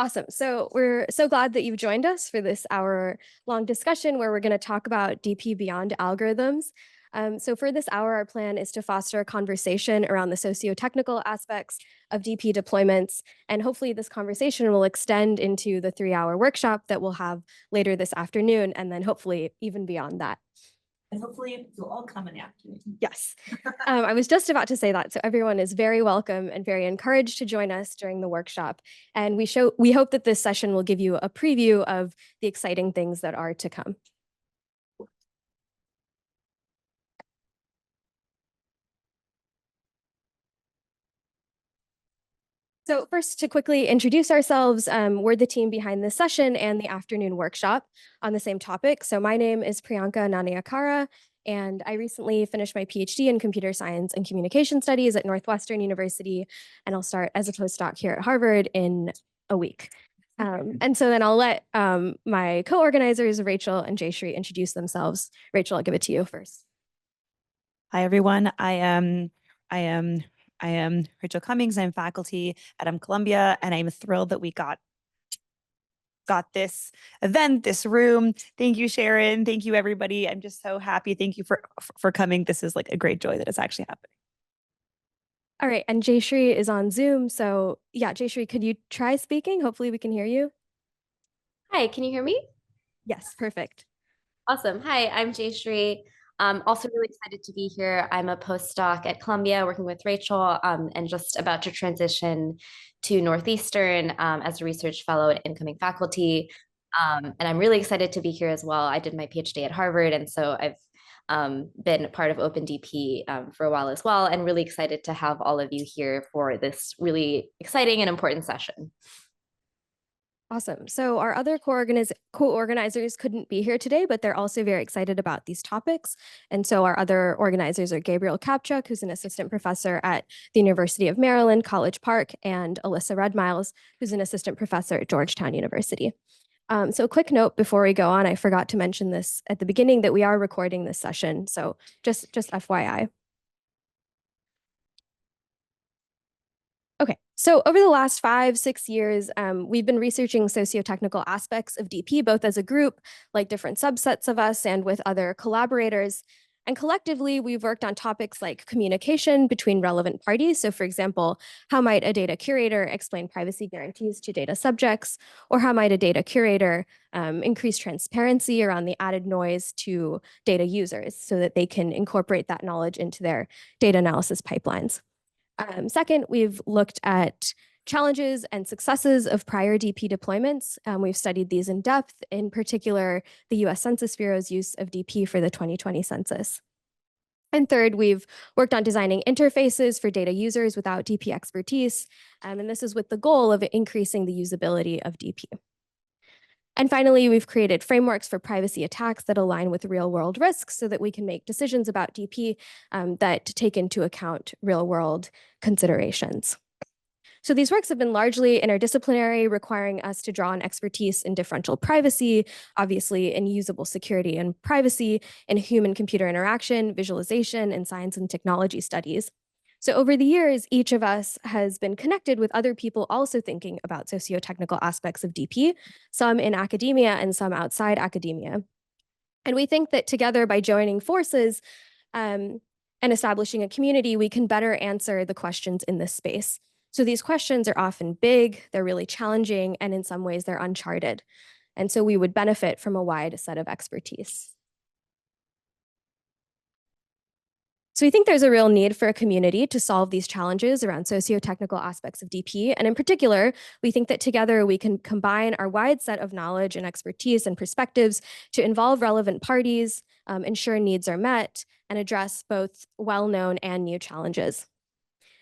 Awesome. So we're so glad that you've joined us for this hour-long discussion where we're going to talk about DP beyond algorithms. So for this hour, our plan is to foster a conversation around the socio-technical aspects of DP deployments, and hopefully this conversation will extend into the 3-hour workshop that we'll have later this afternoon, and then hopefully even beyond that. And hopefully you'll all come in the afternoon. Yes. I was just about to say that. So everyone is very welcome and very encouraged to join us during the workshop. And we hope that this session will give you a preview of the exciting things that are to come. So first, to quickly introduce ourselves, we're the team behind this session and the afternoon workshop on the same topic. So my name is Priyanka Nanayakkara, and I recently finished my PhD in computer science and communication studies at Northwestern University, and I'll start as a postdoc here at Harvard in a week. And so then I'll let my co-organizers, Rachel and Jayshree, introduce themselves. Rachel, I'll give it to you first. Hi, everyone. I am Rachel Cummings. I'm faculty at Columbia, and I'm thrilled that we got this event, this room. Thank you, Sharon. Thank you, everybody. I'm just so happy. Thank you for coming. This is like a great joy that it's actually happening. All right, and Jayshree is on Zoom. So yeah, Jayshree, could you try speaking? Hopefully we can hear you. Hi, can you hear me? Yes, perfect. Awesome. Hi, I'm Jayshree. Also really excited to be here. I'm a postdoc at Columbia working with Rachel and just about to transition to Northeastern as a research fellow at incoming faculty. And I'm really excited to be here as well. I did my PhD at Harvard, and so I've been part of OpenDP for a while as well, and really excited to have all of you here for this really exciting and important session. Awesome. So our other co-organizers couldn't be here today, but they're also very excited about these topics. And so our other organizers are Gabriel Kaptchuk, who's an assistant professor at the University of Maryland, College Park, and Elissa Redmiles, who's an assistant professor at Georgetown University. So a quick note before we go on, I forgot to mention this at the beginning that we are recording this session. So just FYI. Okay, so over the last 5-6 years, we've been researching socio-technical aspects of DP, both as a group, like different subsets of us, and with other collaborators. And collectively, we've worked on topics like communication between relevant parties. So for example, how might a data curator explain privacy guarantees to data subjects? Or how might a data curator increase transparency around the added noise to data users so that they can incorporate that knowledge into their data analysis pipelines? Second, we've looked at challenges and successes of prior DP deployments. We've studied these in depth, in particular, the US Census Bureau's use of DP for the 2020 census. And third, we've worked on designing interfaces for data users without DP expertise, and this is with the goal of increasing the usability of DP. And finally, we've created frameworks for privacy attacks that align with real-world risks so that we can make decisions about DP that take into account real-world considerations. So these works have been largely interdisciplinary, requiring us to draw on expertise in differential privacy, obviously in usable security and privacy, in human-computer interaction, visualization, and science and technology studies. So over the years, each of us has been connected with other people also thinking about socio-technical aspects of DP, some in academia and some outside academia. And we think that together, by joining forces and establishing a community, we can better answer the questions in this space. So these questions are often big, they're really challenging, and in some ways they're uncharted. And so we would benefit from a wide set of expertise. So we think there's a real need for a community to solve these challenges around socio-technical aspects of DP. And in particular, we think that together we can combine our wide set of knowledge and expertise and perspectives to involve relevant parties, ensure needs are met, and address both well-known and new challenges.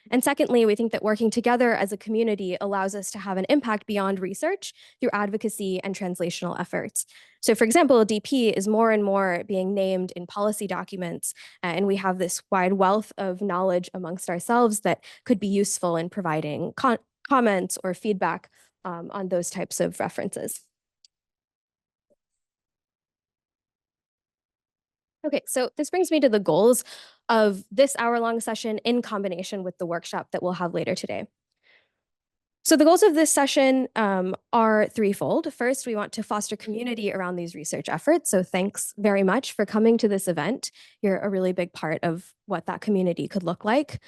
And secondly, we think that working together as a community allows us to have an impact beyond research through advocacy and translational efforts. So for example, DP is more and more being named in policy documents, and we have this wide wealth of knowledge amongst ourselves that could be useful in providing comments or feedback on those types of references. Okay, so this brings me to the goals of this hour-long session in combination with the workshop that we'll have later today. So the goals of this session are threefold. First, we want to foster community around these research efforts. So thanks very much for coming to this event. You're a really big part of what that community could look like.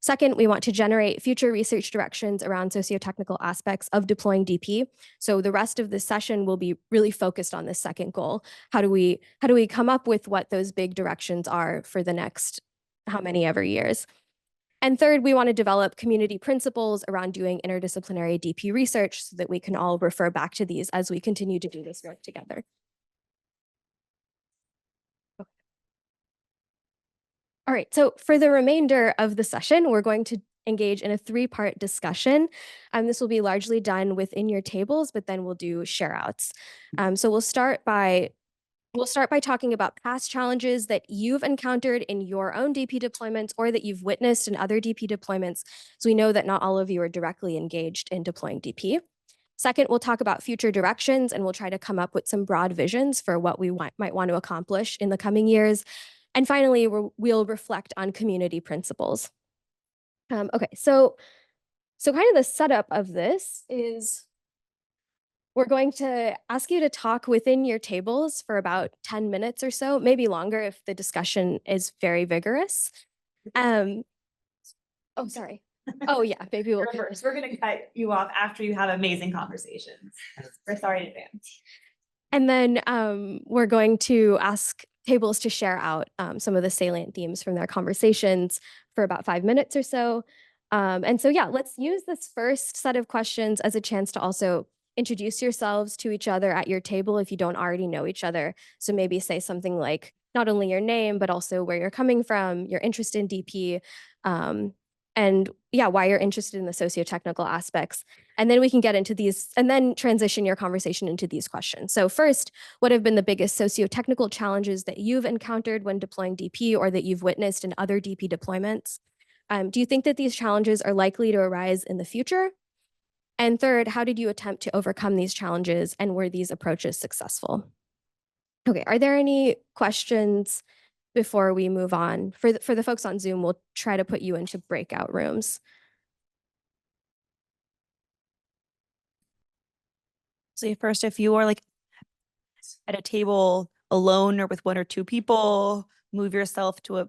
Second, we want to generate future research directions around socio-technical aspects of deploying DP. So the rest of this session will be really focused on this second goal. How do we come up with what those big directions are for the next how many ever years? And third, we want to develop community principles around doing interdisciplinary DP research so that we can all refer back to these as we continue to do this work together. All right, so for the remainder of the session, we're going to engage in a three-part discussion. This will be largely done within your tables, but then we'll do share-outs. So we'll start by talking about past challenges that you've encountered in your own DP deployments or that you've witnessed in other DP deployments. So we know that not all of you are directly engaged in deploying DP. Second, we'll talk about future directions and we'll try to come up with some broad visions for what we might want to accomplish in the coming years. And finally, we'll reflect on community principles. Okay, so kind of the setup of this is we're going to ask you to talk within your tables for about 10 minutes or so, maybe longer if the discussion is very vigorous. Oh, sorry. Oh yeah, maybe we'll. We're going to cut you off after you have amazing conversations. We're sorry in advance. And then we're going to ask tables to share out some of the salient themes from their conversations for about 5 minutes or so. And so, yeah, let's use this first set of questions as a chance to also introduce yourselves to each other at your table if you don't already know each other. So maybe say something like not only your name, but also where you're coming from, your interest in DP, and yeah, why you're interested in the socio-technical aspects. And then we can get into these and then transition your conversation into these questions. So first, what have been the biggest socio-technical challenges that you've encountered when deploying DP or that you've witnessed in other DP deployments? Do you think that these challenges are likely to arise in the future? And third, how did you attempt to overcome these challenges and were these approaches successful? Okay, are there any questions before we move on? For the folks on Zoom, we'll try to put you into breakout rooms. So first, if you are like at a table alone or with one or two people, move yourself to a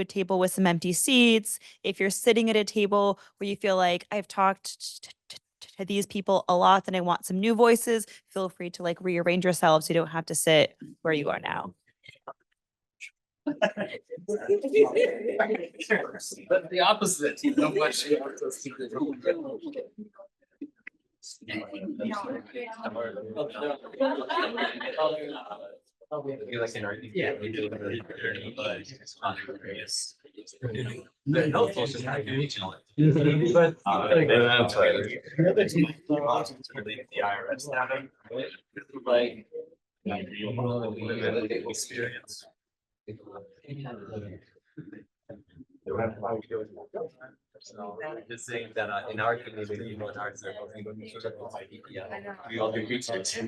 table with some empty seats. If you're sitting at a table where you feel like I've talked to these people a lot, then I want some new voices, feel free to like rearrange yourselves. You don't have to sit where you are now. The opposite. Yeah, we do. The IRS experience. Just saying that in our community, in our circles, we all do research.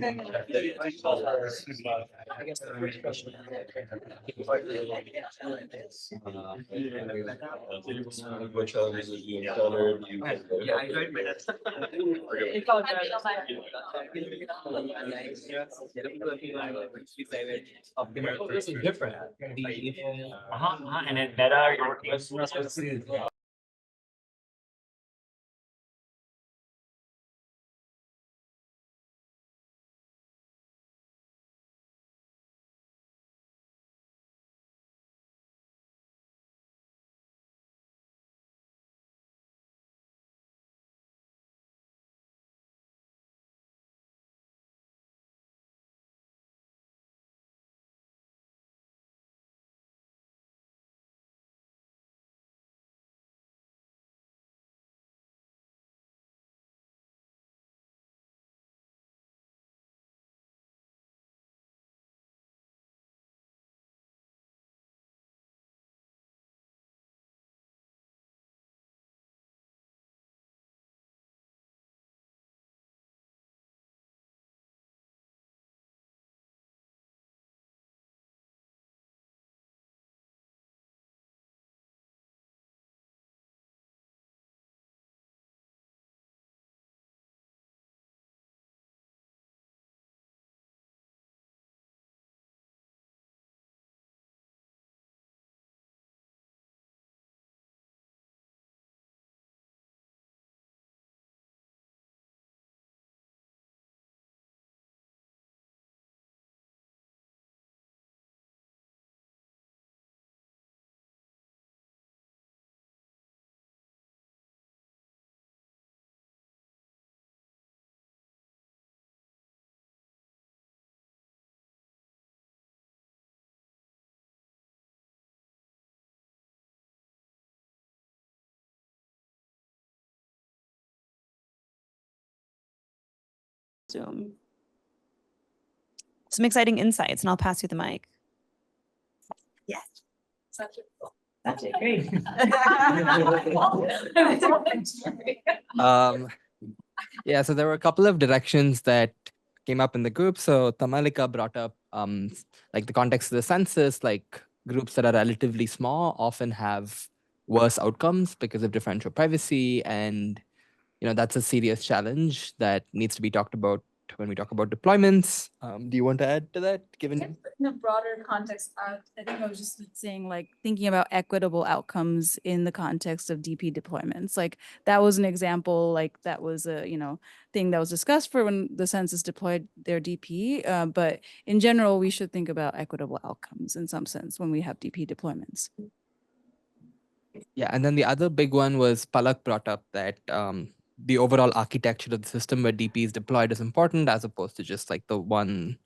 What challenges have you encountered? Yeah, I enjoyed This is different. And then Meta, you're working. Zoom. Some exciting insights, and I'll pass you the mic. Yes. Such a Great. Yeah, so there were a couple of directions that came up in the group. So Tamalika brought up like the context of the census, like groups that are relatively small often have worse outcomes because of differential privacy. And, that's a serious challenge that needs to be talked about when we talk about deployments. Do you want to add to that, given? In a broader context, I think I was just saying, like, thinking about equitable outcomes in the context of DP deployments. Like, that was an example, like, that was a, thing that was discussed for when the census deployed their DP. But in general, we should think about equitable outcomes in some sense when we have DP deployments. Yeah, and then the other big one was Palak brought up that the overall architecture of the system where DP is deployed is important, as opposed to just like the one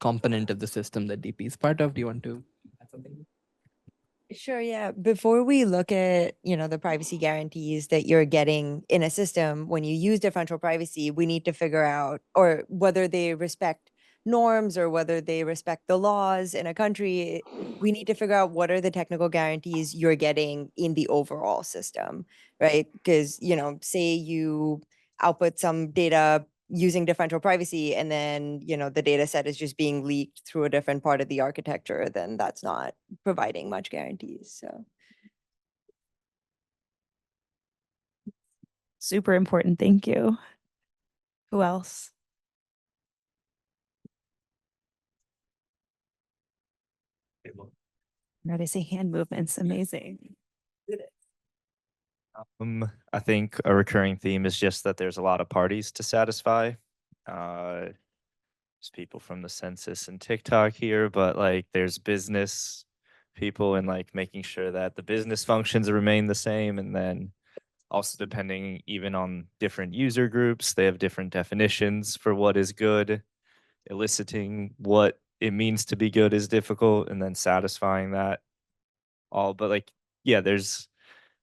component of the system that DP is part of. Do you want to add something? Sure, yeah. Before we look at, the privacy guarantees that you're getting in a system, when you use differential privacy, we need to figure out or whether they respect norms or whether they respect the laws in a country. We need to figure out what are the technical guarantees you're getting in the overall system, right? Because, say you output some data using differential privacy and then, the data set is just being leaked through a different part of the architecture, then that's not providing much guarantees. So super important. Thank you. Who else? Now they say hand movements. Amazing. I think a recurring theme is just that there's a lot of parties to satisfy. There's people from the census and TikTok here, but like there's business people and like making sure that the business functions remain the same. And then also depending even on different user groups, they have different definitions for what is good. Eliciting what it means to be good is difficult, and then satisfying that all. But like, yeah, there's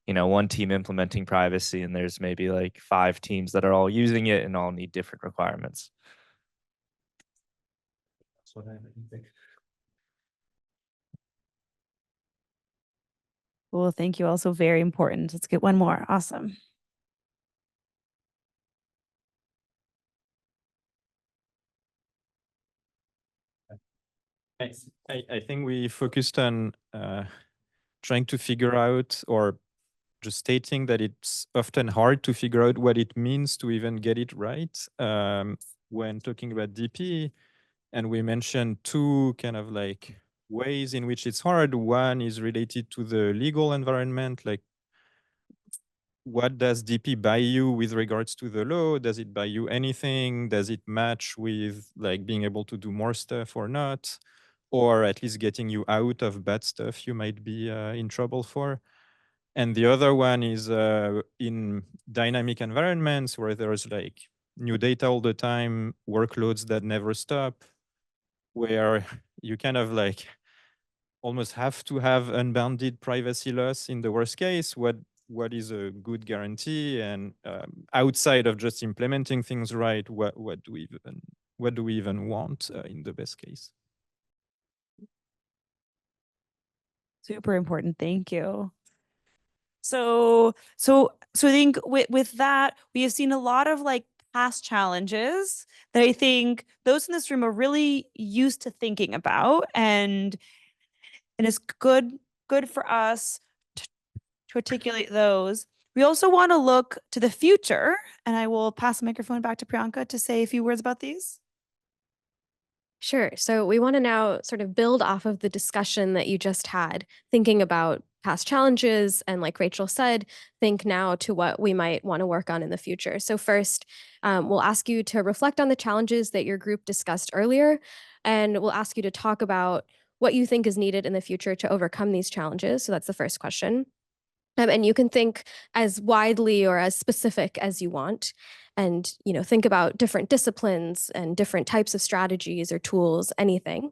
one team implementing privacy and there's maybe like 5 teams that are all using it and all need different requirements. That's what I think. Well, thank you. Also very important. Let's get one more. Awesome. I think we focused on trying to figure out or just stating that it's often hard to figure out what it means to even get it right when talking about DP. And we mentioned 2 kind of like ways in which it's hard. One is related to the legal environment, like what does DP buy you with regards to the law? Does it buy you anything? Does it match with like being able to do more stuff or not? Or at least getting you out of bad stuff you might be in trouble for. And the other one is in dynamic environments where there's like new data all the time, workloads that never stop, where you kind of like almost have to have unbounded privacy loss in the worst case. What is a good guarantee? And outside of just implementing things right, what do we even want in the best case? Super important. Thank you. So I think with that, we have seen a lot of like past challenges that I think those in this room are really used to thinking about, and it's good for us to articulate those. We also want to look to the future, and I will pass the microphone back to Priyanka to say a few words about these. Sure. So we want to now sort of build off of the discussion that you just had, thinking about past challenges. And like Rachel said, think now to what we might want to work on in the future. So first, we'll ask you to reflect on the challenges that your group discussed earlier. And we'll ask you to talk about what you think is needed in the future to overcome these challenges. So that's the first question. And you can think as widely or as specific as you want, and think about different disciplines and different types of strategies or tools, anything.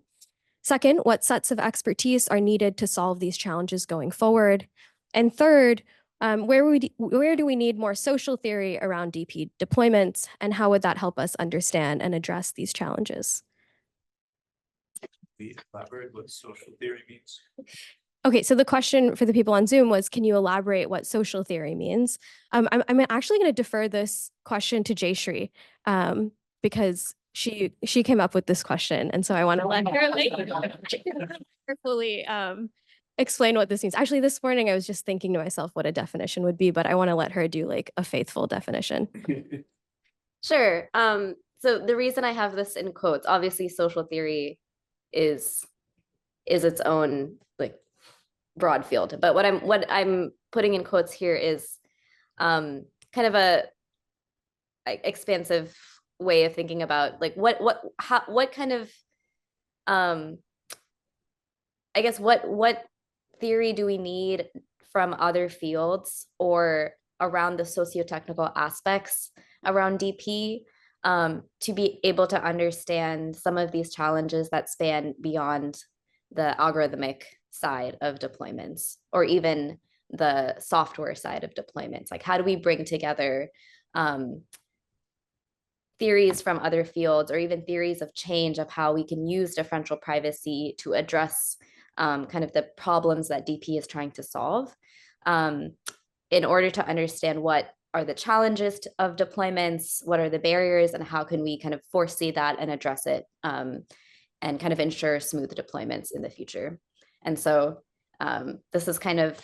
Second, what sets of expertise are needed to solve these challenges going forward? And third, Where do we need more social theory around DP deployments, and how would that help us understand and address these challenges? Elaborate what social theory means. Okay, so the question for the people on Zoom was, can you elaborate what social theory means? I'm actually going to defer this question to Jayshree, because she came up with this question, and so I want to let her like carefully explain what this means. Actually, this morning I was just thinking to myself what a definition would be, but I want to let her do like a faithful definition. Sure. So the reason I have this in quotes, obviously social theory is its own like broad field, but what I'm putting in quotes here is kind of a expansive way of thinking about like what kind of I guess what theory do we need from other fields or around the socio-technical aspects around DP to be able to understand some of these challenges that span beyond the algorithmic side of deployments or even the software side of deployments. Like how do we bring together theories from other fields or even theories of change of how we can use differential privacy to address kind of the problems that DP is trying to solve in order to understand what are the challenges of deployments, what are the barriers, and how can we kind of foresee that and address it and kind of ensure smooth deployments in the future. And so this is kind of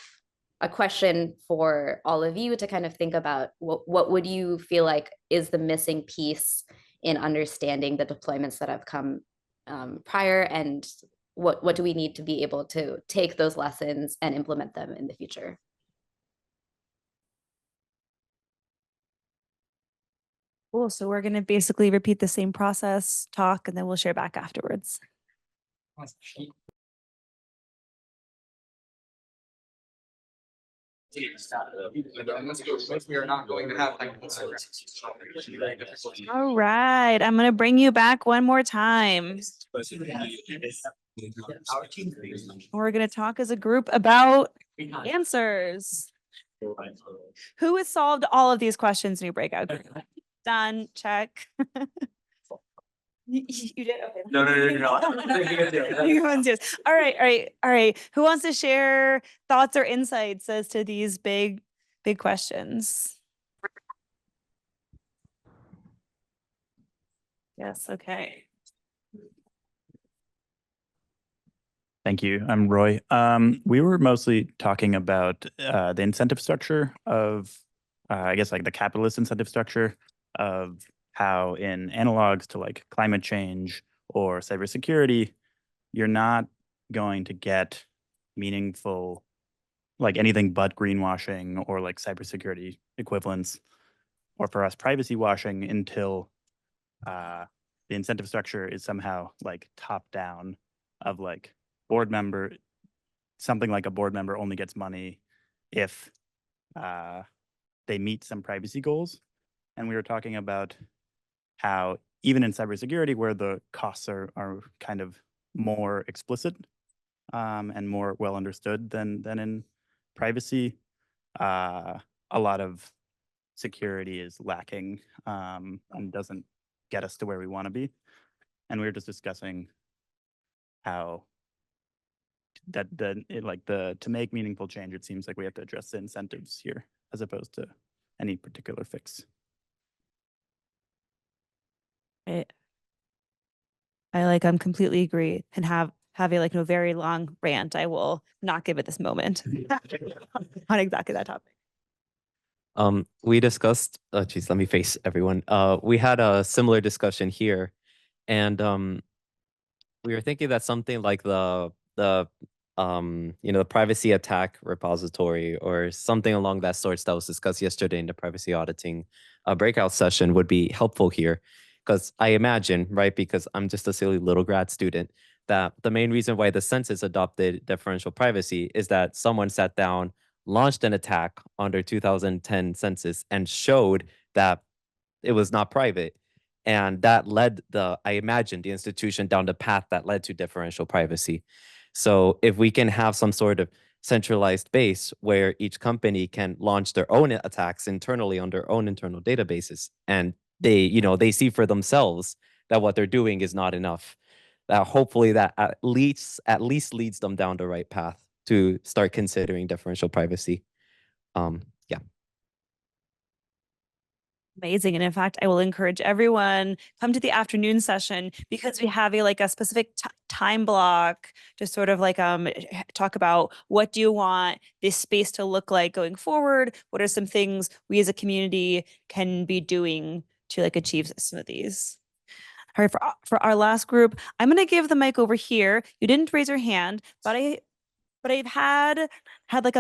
a question for all of you to kind of think about what would you feel like is the missing piece in understanding the deployments that have come prior, and what do we need to be able to take those lessons and implement them in the future? Cool. So we're going to basically repeat the same process, talk, and then we'll share back afterwards. All right, I'm going to bring you back one more time. We're going to talk as a group about answers. Who has solved all of these questions in your breakout group? Done. Check. You did? Okay. No. Everyone's yes. All right. Who wants to share thoughts or insights as to these big questions? Yes, okay. Thank you. I'm Roy. We were mostly talking about the incentive structure of, I guess, like the capitalist incentive structure of how in analogs to like climate change or cybersecurity, you're not going to get meaningful, like anything but greenwashing or like cybersecurity equivalents, or for us, privacy washing until the incentive structure is somehow like top down of like board member, something like a board member only gets money if they meet some privacy goals. And we were talking about how even in cybersecurity, where the costs are kind of more explicit and more well understood than in privacy, a lot of security is lacking and doesn't get us to where we want to be. And we were just discussing how to make meaningful change, it seems like we have to address the incentives here as opposed to any particular fix. I'm completely agree and have a like a very long rant. I will not give it this moment on exactly that topic. We discussed, geez, let me face everyone. We had a similar discussion here, and we were thinking that something like the privacy attack repository or something along that sort that was discussed yesterday in the privacy auditing breakout session would be helpful here. Because I imagine, right, because I'm just a silly little grad student, that the main reason why the census adopted differential privacy is that someone sat down, launched an attack on their 2010 census and showed that it was not private. And that led I imagine, the institution down the path that led to differential privacy. So if we can have some sort of centralized base where each company can launch their own attacks internally on their own internal databases, and they see for themselves that what they're doing is not enough. That hopefully that at least leads them down the right path to start considering differential privacy. Yeah. Amazing. And in fact, I will encourage everyone come to the afternoon session, because we have a specific time block to sort of talk about what do you want this space to look like going forward? What are some things we as a community can be doing to achieve some of these? All right, for our last group, I'm going to give the mic over here. You didn't raise your hand, but I've had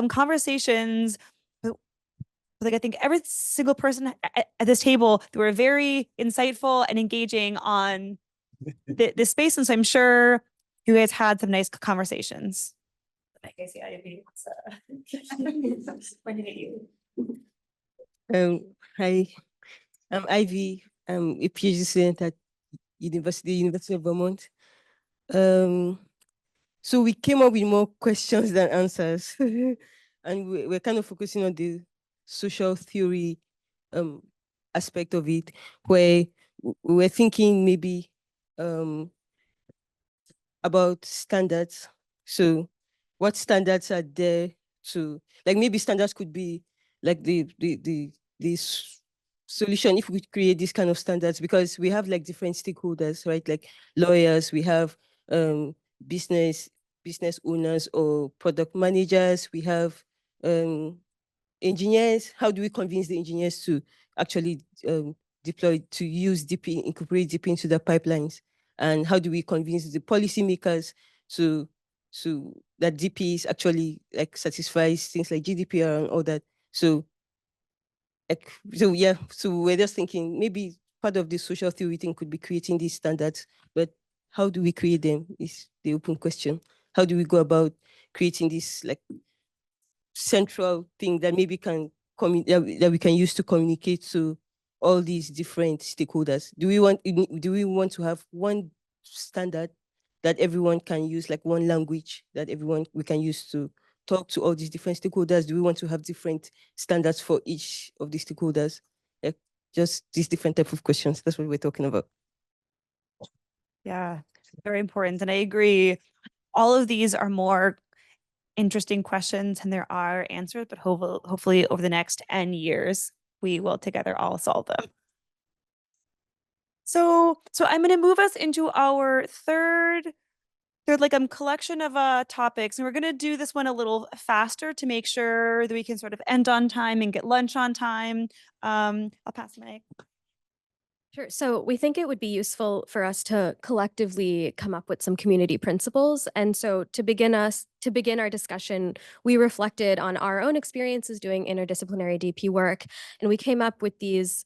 conversations with, I think, every single person at this table that were very insightful and engaging on this space, and so I'm sure you guys had some nice conversations. Hi, I'm Ivy. I'm a PhD student at University of Vermont. So we came up with more questions than answers, and we're kind of focusing on the social theory aspect of it, where we're thinking maybe about standards. So what standards are there to, maybe standards could be like the solution if we could create these kind of standards, because we have different stakeholders, right? Like lawyers, we have business owners or product managers, we have engineers. How do we convince the engineers to actually deploy, to use DP, incorporate DP into the pipelines? And how do we convince the policymakers to that DP is actually satisfies things like GDPR and all that? So we're just thinking maybe part of the social theory thing could be creating these standards, but how do we create them is the open question. How do we go about creating this central thing that maybe that we can use to communicate to all these different stakeholders? Do we want to have one standard that everyone can use, like one language that we can use to talk to all these different stakeholders? Do we want to have different standards for each of the stakeholders? Just these different type of questions. That's what we're talking about. Yeah, very important. And I agree. All of these are more interesting questions and there are answers, but hopefully over the next N years, we will together all solve them. So I'm going to move us into our third collection of topics, and we're going to do this one a little faster to make sure that we can sort of end on time and get lunch on time. I'll pass the mic. Sure. So we think it would be useful for us to collectively come up with some community principles. And so to begin our discussion, we reflected on our own experiences doing interdisciplinary DP work, and we came up with these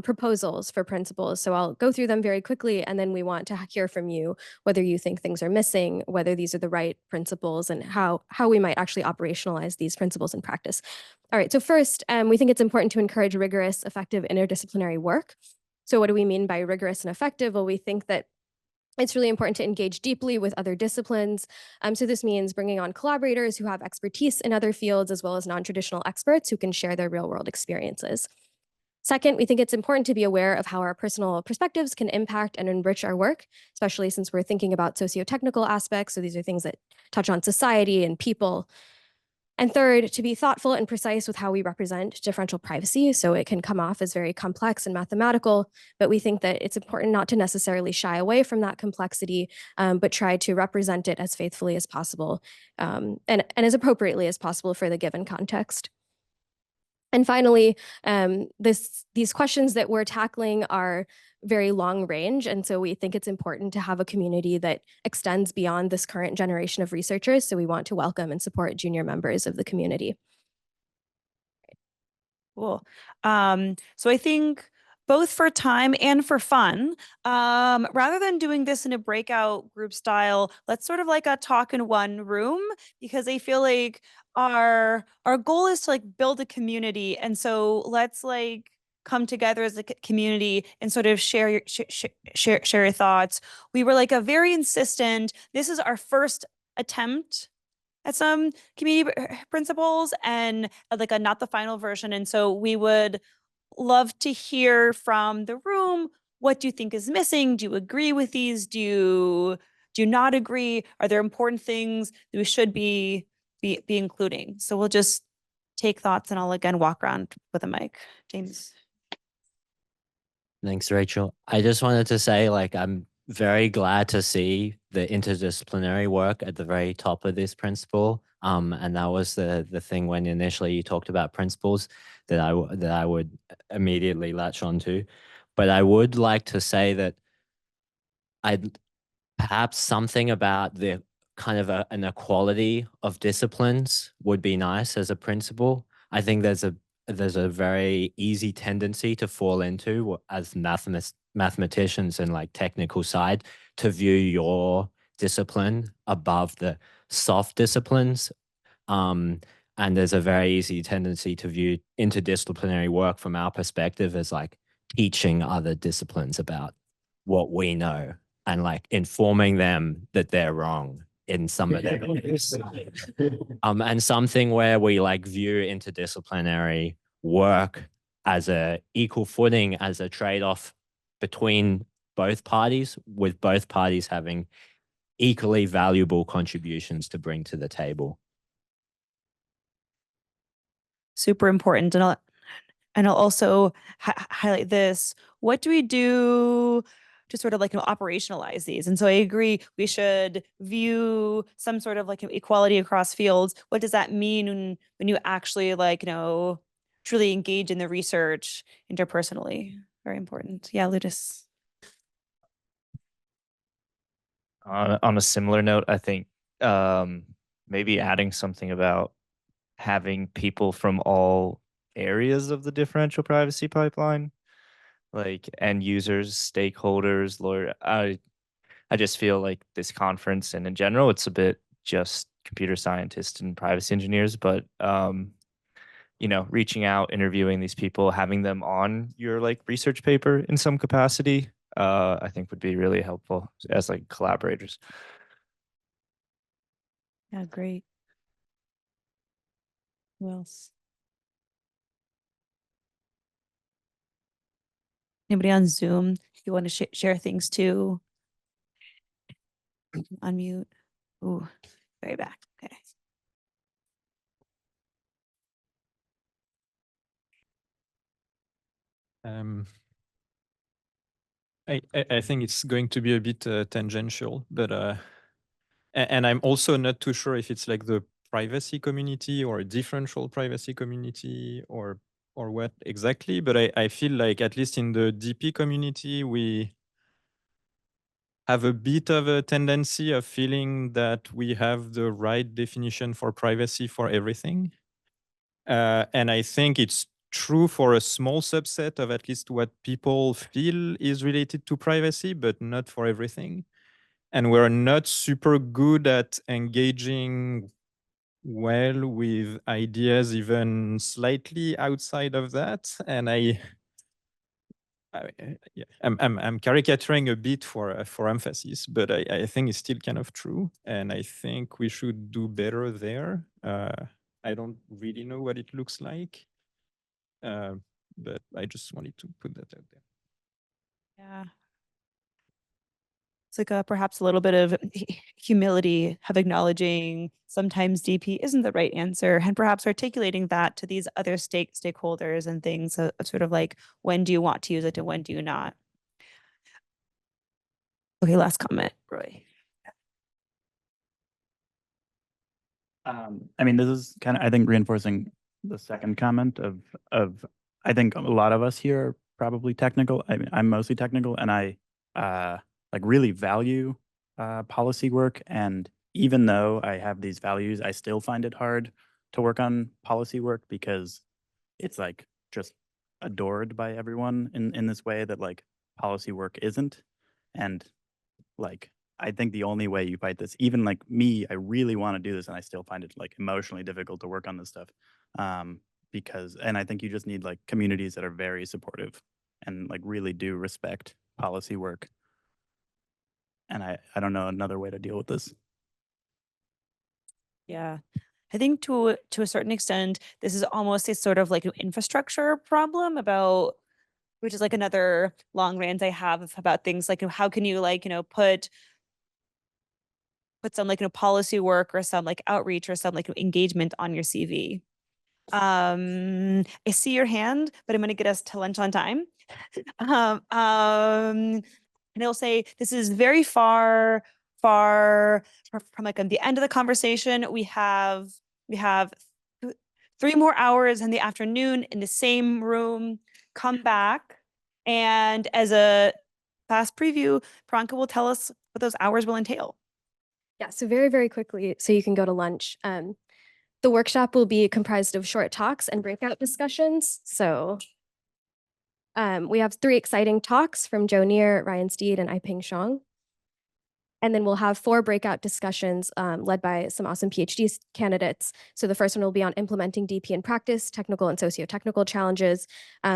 proposals for principles. So I'll go through them very quickly, and then we want to hear from you whether you think things are missing, whether these are the right principles, and how we might actually operationalize these principles in practice. All right. So first, we think it's important to encourage rigorous, effective interdisciplinary work. So what do we mean by rigorous and effective? Well, we think that it's really important to engage deeply with other disciplines. So this means bringing on collaborators who have expertise in other fields, as well as non-traditional experts who can share their real-world experiences. Second, we think it's important to be aware of how our personal perspectives can impact and enrich our work, especially since we're thinking about socio-technical aspects. So these are things that touch on society and people. And third, to be thoughtful and precise with how we represent differential privacy. So it can come off as very complex and mathematical, but we think that it's important not to necessarily shy away from that complexity, but try to represent it as faithfully as possible and as appropriately as possible for the given context. And finally, these questions that we're tackling are very long range. And so we think it's important to have a community that extends beyond this current generation of researchers. So we want to welcome and support junior members of the community. Cool. So I think both for time and for fun, rather than doing this in a breakout group style, let's sort of a talk in one room, because I feel like our goal is to build a community. And so let's come together as a community and sort of share your thoughts. We were very insistent. This is our first attempt at some community principles and like a not the final version. And so we would love to hear from the room. What do you think is missing? Do you agree with these? Do you not agree? Are there important things that we should be including? So we'll just take thoughts and I'll again walk around with a mic. James. Thanks, Rachel. I just wanted to say, like, I'm very glad to see the interdisciplinary work at the very top of this principle. And that was the thing when initially you talked about principles that I would immediately latch onto. But I would like to say that I'd perhaps something about the kind of an equality of disciplines would be nice as a principle. I think there's a very easy tendency to fall into as mathematicians and like technical side to view your discipline above the soft disciplines. And there's a very easy tendency to view interdisciplinary work from our perspective as like teaching other disciplines about what we know and like informing them that they're wrong in some of their beliefs. And something where we like view interdisciplinary work as a equal footing, as a trade-off between both parties, with both parties having equally valuable contributions to bring to the table. Super important. And I'll also highlight this. What do we do to sort of like operationalize these? And so I agree, we should view some sort of like equality across fields. What does that mean when you actually like, truly engage in the research interpersonally? Very important. Yeah, Ludus. On a similar note, I think maybe adding something about having people from all areas of the differential privacy pipeline, like end users, stakeholders, lawyer. I just feel like this conference and in general, it's a bit just computer scientists and privacy engineers, but reaching out, interviewing these people, having them on your like research paper in some capacity, I think would be really helpful as like collaborators. Yeah, great. Who else? Anybody on Zoom? If you want to share things too, unmute. Ooh, very back. Okay. I think it's going to be a bit tangential, but and I'm also not too sure if it's like the privacy community or a differential privacy community or what exactly, but I feel like at least in the DP community, we have a bit of a tendency of feeling that we have the right definition for privacy for everything. And I think it's true for a small subset of at least what people feel is related to privacy, but not for everything. And we're not super good at engaging well with ideas even slightly outside of that. And I'm caricaturing a bit for emphasis, but I think it's still kind of true. And I think we should do better there. I don't really know what it looks like, but I just wanted to put that out there. Yeah. It's like perhaps a little bit of humility of acknowledging sometimes DP isn't the right answer and perhaps articulating that to these other stakeholders and things of sort of like, when do you want to use it and when do you not? Okay, last comment, Roy. I mean, this is kind of, I think, reinforcing the second comment of I think a lot of us here are probably technical. I mean, I'm mostly technical, and I like really value policy work. And even though I have these values, I still find it hard to work on policy work because it's like just adored by everyone in this way that like policy work isn't. And like I think the only way you fight this, even like me, I really want to do this and I still find it like emotionally difficult to work on this stuff. Because, and I think you just need like communities that are very supportive and like really do respect policy work. And I don't know another way to deal with this. Yeah. I think to a certain extent, this is almost a sort of like an infrastructure problem about, which is like another long rant I have about things like how can you like, put some like, policy work or some like outreach or some like engagement on your CV. I see your hand, but I'm gonna get us to lunch on time. And it'll say this is very far from like the end of the conversation. We have 3 more hours in the afternoon in the same room. Come back, and as a fast preview, Priyanka will tell us what those hours will entail. Yeah, so very, very quickly, so you can go to lunch. The workshop will be comprised of short talks and breakout discussions. So we have 3 exciting talks from Joe Neer, Ryan Steed, and Ai-Ping Xiong. And then we'll have 4 breakout discussions led by some awesome PhD candidates. So the first one will be on implementing DP in practice, technical and socio-technical challenges.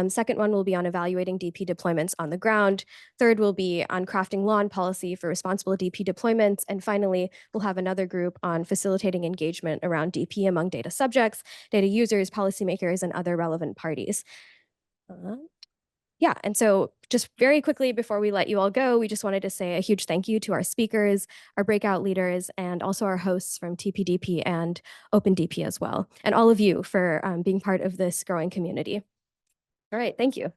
Second one will be on evaluating DP deployments on the ground. Third will be on crafting law and policy for responsible DP deployments. And finally, we'll have another group on facilitating engagement around DP among data subjects, data users, policymakers, and other relevant parties. Yeah, and so just very quickly before we let you all go, we just wanted to say a huge thank you to our speakers, our breakout leaders, and also our hosts from TPDP and OpenDP as well, and all of you for being part of this growing community. All right, thank you.